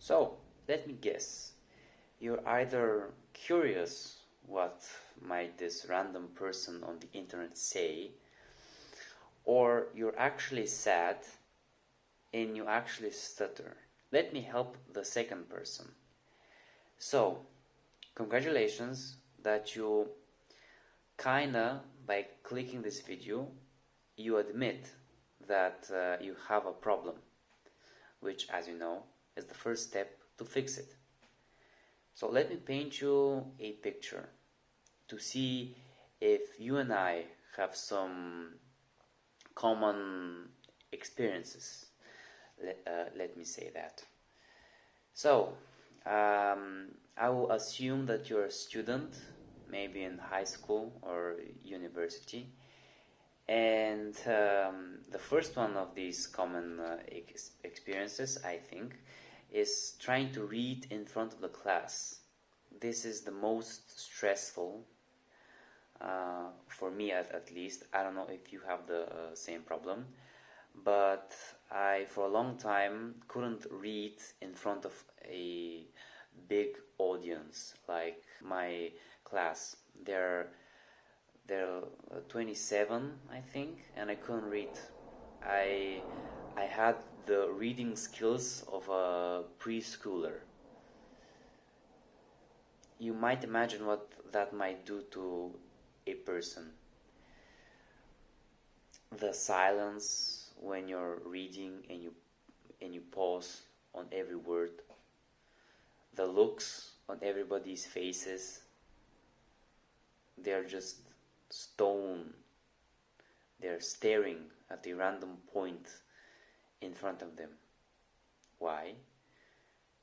So, let me guess. You're either curious what might this random person on the internet say, or you're actually sad and you actually stutter. Let me help the second person. So, congratulations that you kinda, by clicking this video, you admit that you have a problem, which, as you know, is the first step to fix it. So let me paint you a picture to see if you and I have some common experiences. Let me say that. So, I will assume that you're a student, maybe in high school or university, and the first one of these common experiences, I think, is trying to read in front of the class. This is the most stressful for me, at least. I don't know if you have the same problem, but I, for a long time, couldn't read in front of a big audience like my class. They're 27, I think, and I couldn't read. I had the reading skills of a preschooler. You might imagine what that might do to a person. The silence when you're reading and you pause on every word. The looks on everybody's faces. They're just stone. They're staring at a random point in front of them. Why?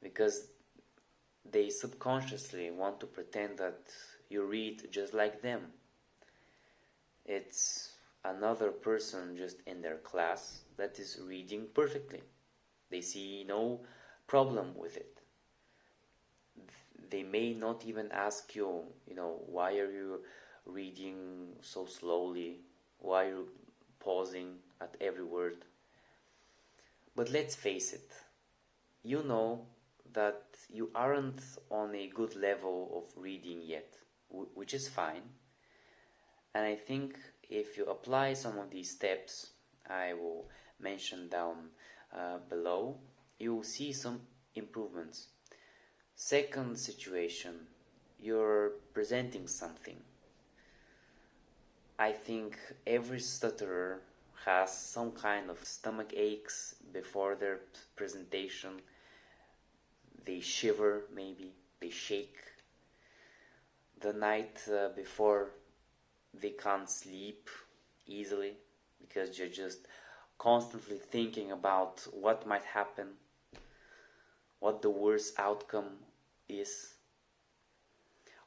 Because they subconsciously want to pretend that you read just like them. It's another person just in their class that is reading perfectly. They see no problem with it. They may not even ask you, why are you reading so slowly? Why are you pausing at every word? But let's face it, you know that you aren't on a good level of reading yet, which is fine. And I think if you apply some of these steps I will mention down below, you will see some improvements. Second situation, you're presenting something. I think every stutterer has some kind of stomach aches before their presentation. They shiver, maybe, they shake. The night before, they can't sleep easily because you're just constantly thinking about what might happen, what the worst outcome is.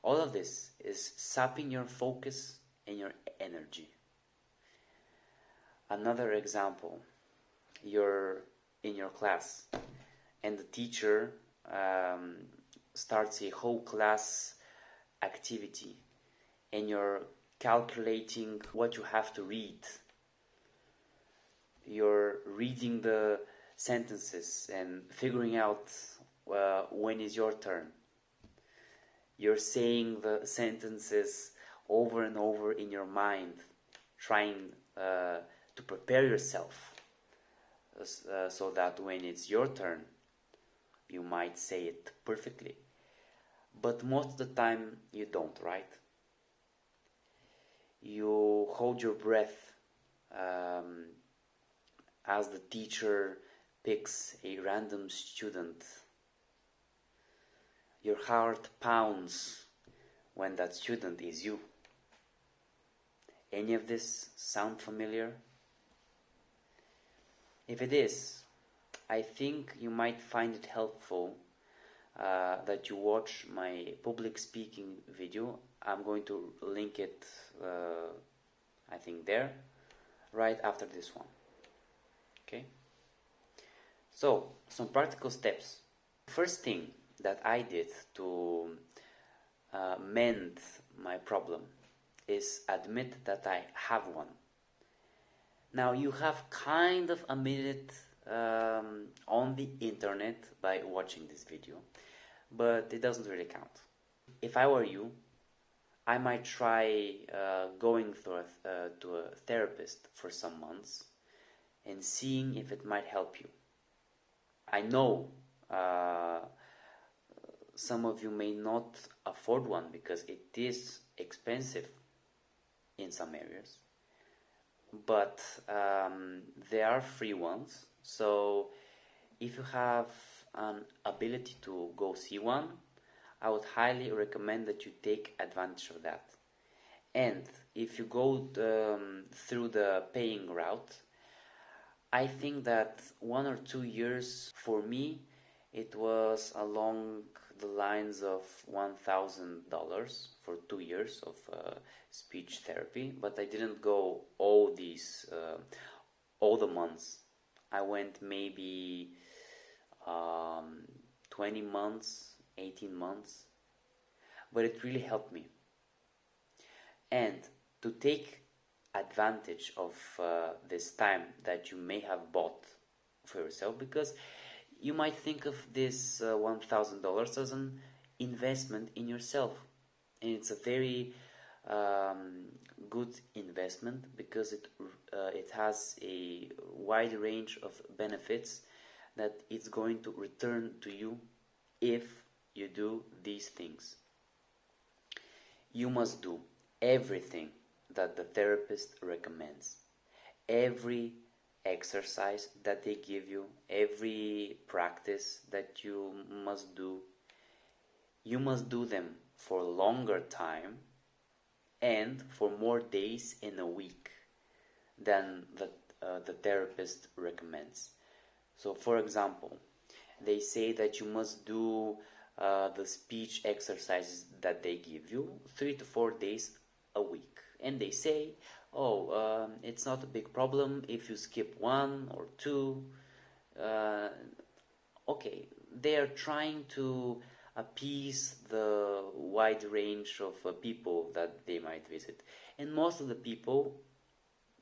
All of this is sapping your focus and your energy. Another example, you're in your class and the teacher starts a whole class activity and you're calculating what you have to read. You're reading the sentences and figuring out when is your turn. You're saying the sentences over and over in your mind, trying to prepare yourself so that when it's your turn, you might say it perfectly. But most of the time, you don't, right? You hold your breath as the teacher picks a random student. Your heart pounds when that student is you. Any of this sound familiar? If it is, I think you might find it helpful that you watch my public speaking video. I'm going to link it, I think there, right after this one. Okay? So, some practical steps. First thing that I did to mend my problem is admit that I have one. Now, you have kind of admitted on the internet by watching this video, but it doesn't really count. If I were you, I might try going to a therapist for some months and seeing if it might help you. I know uh, some of you may not afford one because it is expensive in some areas, but there are free ones. So if you have an ability to go see one, I would highly recommend that you take advantage of that. And if you go through the paying route, I think that 1 or 2 years for me, it was along the lines of $1,000 for 2 years of speech therapy, but I didn't go all the months. I went maybe 20 months, 18 months, but it really helped me. And to take advantage of this time that you may have bought for yourself, because you might think of this $1,000 as an investment in yourself, and it's a very good investment because it has a wide range of benefits that it's going to return to you if you do these things. You must do everything that the therapist recommends. Every exercise that they give you, every practice that you must do them for a longer time and for more days in a week than the therapist recommends. So, for example, they say that you must do the speech exercises that they give you 3 to 4 days a week. And they say, it's not a big problem if you skip 1 or 2. Okay, they are trying to appease the wide range of people that they might visit. And most of the people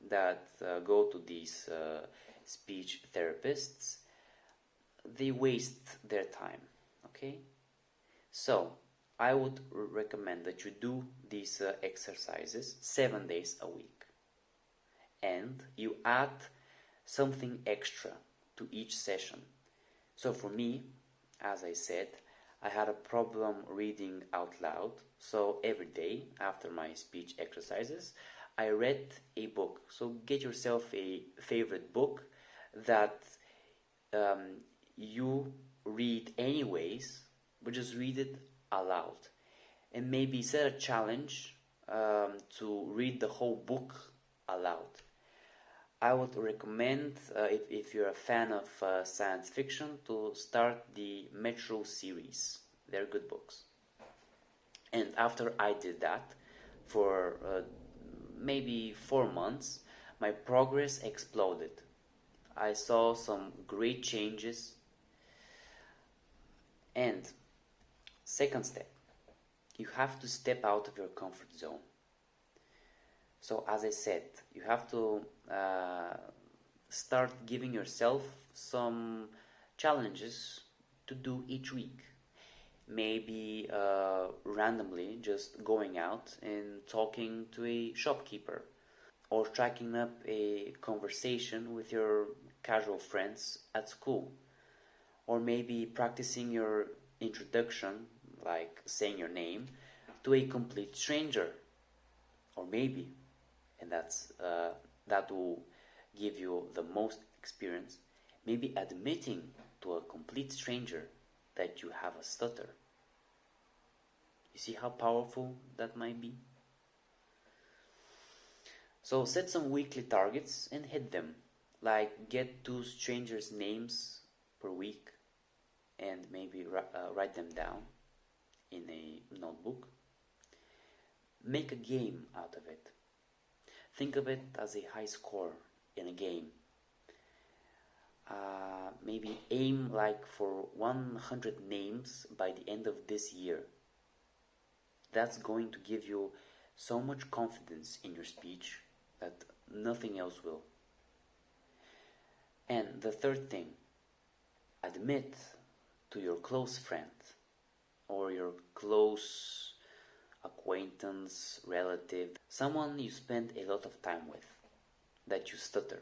that go to these speech therapists, they waste their time, okay? So, I would recommend that you do these exercises 7 days a week. And you add something extra to each session. So for me, as I said, I had a problem reading out loud. So every day after my speech exercises, I read a book. So get yourself a favorite book that you read anyways, but just read it aloud. And maybe set a challenge to read the whole book aloud. I would recommend, if you're a fan of science fiction, to start the Metro series. They're good books. And after I did that for maybe 4 months, my progress exploded. I saw some great changes. And second step, you have to step out of your comfort zone. So as I said, you have to start giving yourself some challenges to do each week. Maybe randomly just going out and talking to a shopkeeper, or striking up a conversation with your casual friends at school, or maybe practicing your introduction, like saying your name, to a complete stranger, or maybe, and that will give you the most experience, maybe admitting to a complete stranger that you have a stutter. You see how powerful that might be? So set some weekly targets and hit them, like get 2 strangers' names per week and maybe write them down in a notebook. Make a game out of it. Think of it as a high score in a game. Maybe aim like for 100 names by the end of this year. That's going to give you so much confidence in your speech that nothing else will. And the third thing, admit to your close friend or your close acquaintance, relative, someone you spend a lot of time with, that you stutter.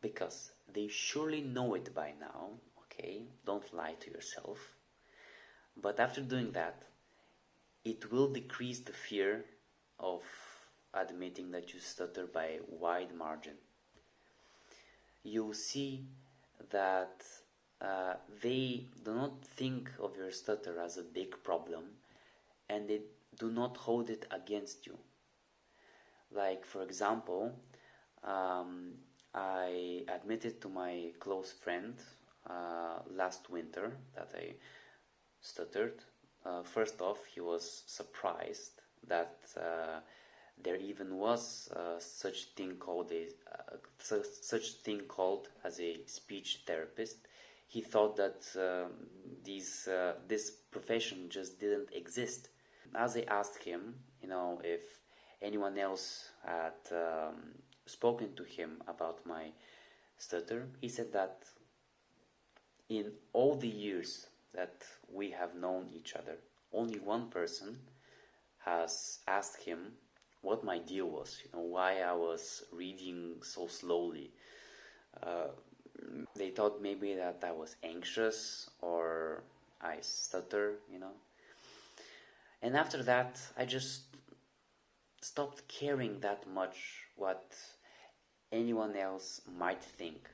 Because they surely know it by now, okay? Don't lie to yourself. But after doing that, it will decrease the fear of admitting that you stutter by a wide margin. You'll see that they do not think of your stutter as a big problem, and they do not hold it against you. Like, for example, I admitted to my close friend last winter that I stuttered. First off, he was surprised that there even was such thing called as a speech therapist. He thought that this profession just didn't exist. As I asked him, if anyone else had spoken to him about my stutter, he said that in all the years that we have known each other, only one person has asked him what my deal was, why I was reading so slowly. They thought maybe that I was anxious or I stutter, And after that, I just stopped caring that much what anyone else might think,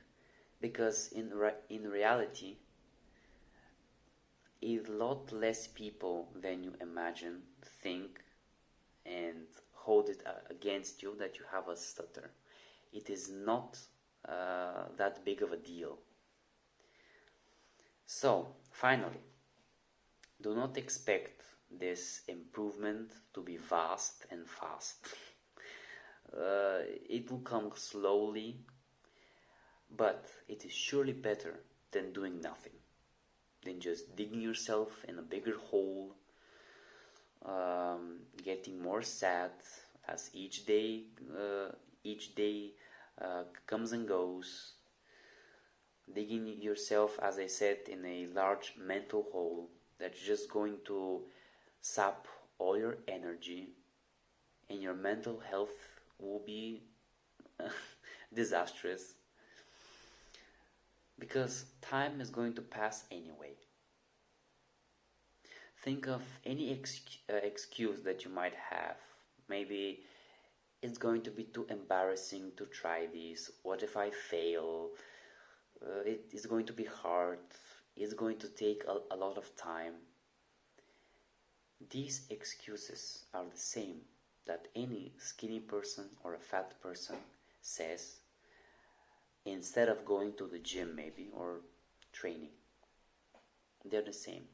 because in reality, a lot less people than you imagine think and hold it against you that you have a stutter. It is not that big of a deal. So, finally, do not expect this improvement to be vast and fast. It will come slowly, but it is surely better than doing nothing, than just digging yourself in a bigger hole, getting more sad as each day comes and goes, digging yourself, as I said, in a large mental hole that's just going to sap all your energy, and your mental health will be disastrous, because time is going to pass anyway. Think of any excuse that you might have. Maybe it's going to be too embarrassing to try this. What if I fail? It is going to be hard. It's going to take a lot of time. These excuses are the same that any skinny person or a fat person says instead of going to the gym maybe or training. They're the same.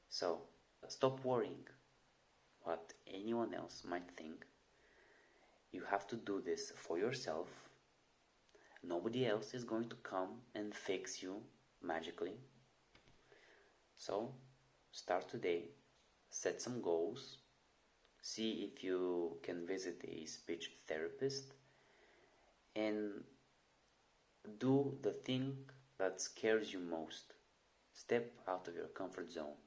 So stop worrying what anyone else might think. You have to do this for yourself. Nobody else is going to come and fix you magically. So start today, set some goals, see if you can visit a speech therapist, and do the thing that scares you most. Step out of your comfort zone.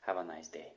Have a nice day.